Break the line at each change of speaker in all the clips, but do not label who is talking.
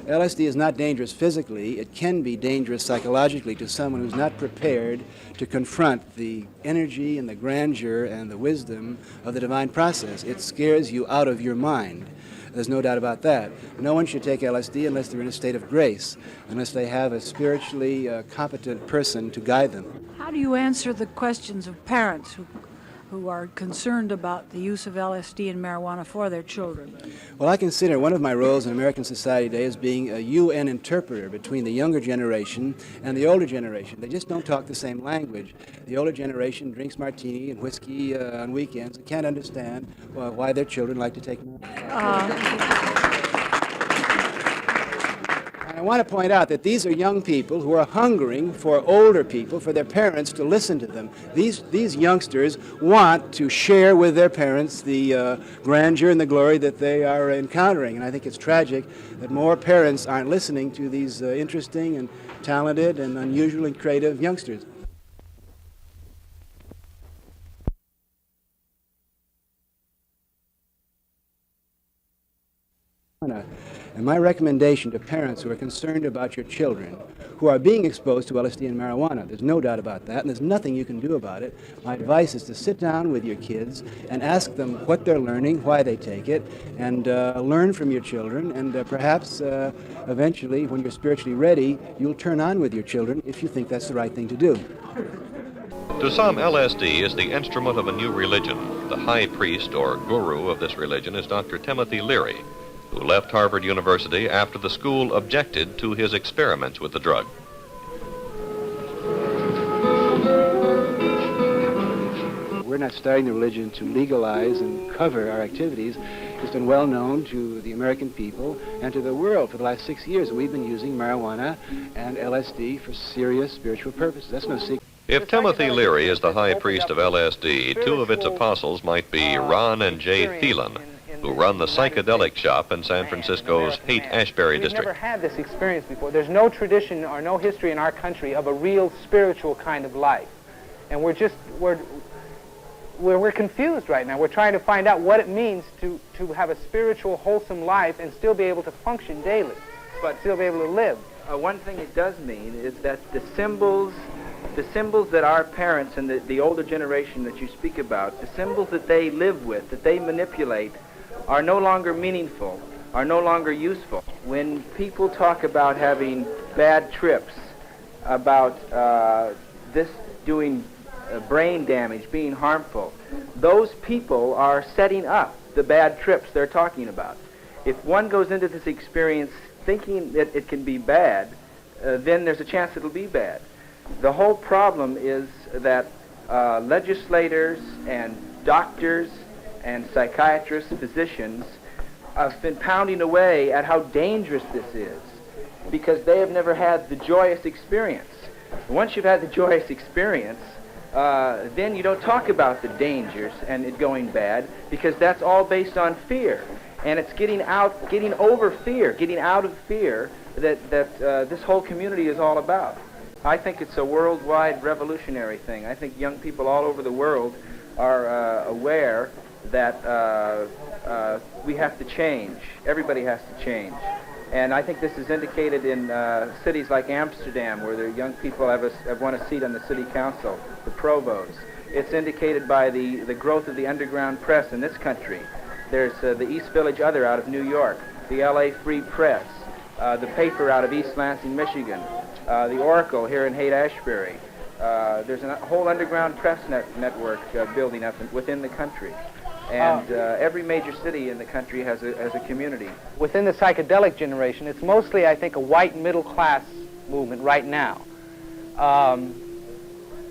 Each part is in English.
LSD is not dangerous physically. It can be dangerous psychologically to someone who's not prepared to confront the energy and the grandeur and the wisdom of the divine process. It scares you out of your mind. There's no doubt about that. No one should take LSD unless they're in a state of grace, unless they have a spiritually competent person to guide them.
How do you answer the questions of parents who are concerned about the use of LSD and marijuana for their children?
Well, I consider one of my roles in American society today as being a UN interpreter between the younger generation and the older generation. They just don't talk the same language. The older generation drinks martini and whiskey on weekends and can't understand why their children like to take marijuana. I want to point out that these are young people who are hungering for older people, for their parents to listen to them. These youngsters want to share with their parents the grandeur and the glory that they are encountering. And I think it's tragic that more parents aren't listening to these interesting and talented and unusually creative youngsters. And my recommendation to parents who are concerned about your children who are being exposed to LSD and marijuana, there's no doubt about that, and there's nothing you can do about it. My advice is to sit down with your kids and ask them what they're learning, why they take it, and learn from your children, and perhaps eventually, when you're spiritually ready, you'll turn on with your children if you think that's the right thing to do.
To some, LSD is the instrument of a new religion. The high priest or guru of this religion is Dr. Timothy Leary, who left Harvard University after the school objected to his experiments with the drug.
We're not starting the religion to legalize and cover our activities. It's been well known to the American people and to the world for the last 6 years. We've been using marijuana and LSD for serious spiritual purposes. That's no secret.
If Timothy Leary is the high priest of LSD, two of its apostles might be Ron and Jay Thielen, who run the psychedelic shop in San Francisco's Haight-Ashbury district.
We've never had this experience before. There's no tradition or no history in our country of a real spiritual kind of life. And we're confused right now. We're trying to find out what it means to have a spiritual, wholesome life and still be able to function daily, but still be able to live.
One thing it does mean is that the symbols that our parents and the older generation that you speak about, the symbols that they live with, that they manipulate, are no longer meaningful, are no longer useful. When people talk about having bad trips, about this doing brain damage, being harmful, those people are setting up the bad trips they're talking about. If one goes into this experience thinking that it can be bad, then there's a chance it'll be bad. The whole problem is that legislators and doctors and psychiatrists, physicians, have been pounding away at how dangerous this is because they have never had the joyous experience. Once you've had the joyous experience, then you don't talk about the dangers and it going bad because that's all based on fear. And it's getting over fear, getting out of fear that this whole community is all about. I think it's a worldwide revolutionary thing. I think young people all over the world are aware that we have to change. Everybody has to change. And I think this is indicated in cities like Amsterdam, where the young people have won a seat on the city council, the provost. It's indicated by the growth of the underground press in this country. There's the East Village Other out of New York, the LA Free Press, the paper out of East Lansing, Michigan, the Oracle here in Haight-Ashbury. There's a whole underground press network building up within the country. And every major city in the country has a community.
Within the psychedelic generation, it's mostly, I think, a white middle-class movement right now.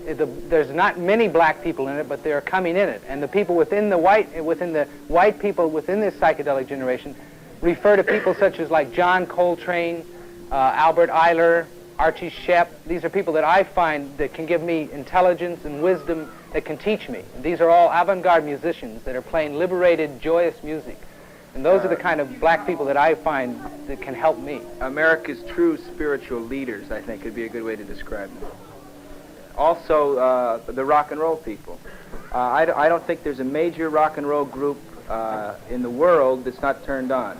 There's not many black people in it, but they're coming in it. And the people within the white people within this psychedelic generation refer to people such as like John Coltrane, Albert Eiler, Archie Shepp. These are people that I find that can give me intelligence and wisdom that can teach me. And these are all avant-garde musicians that are playing liberated, joyous music. And those are the kind of black people that I find that can help me.
America's true spiritual leaders, I think, would be a good way to describe them. Also, the rock and roll people. I don't think there's a major rock and roll group in the world that's not turned on.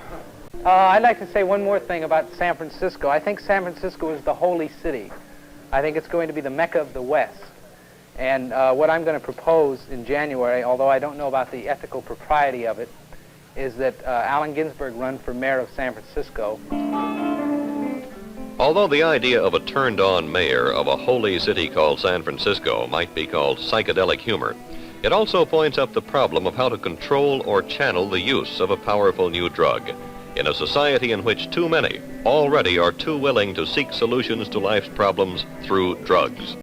I'd like to say one more thing about San Francisco. I think San Francisco is the holy city. I think it's going to be the Mecca of the West. And what I'm going to propose in January, although I don't know about the ethical propriety of it, is that Allen Ginsberg run for mayor of San Francisco.
Although the idea of a turned-on mayor of a holy city called San Francisco might be called psychedelic humor, it also points up the problem of how to control or channel the use of a powerful new drug in a society in which too many already are too willing to seek solutions to life's problems through drugs.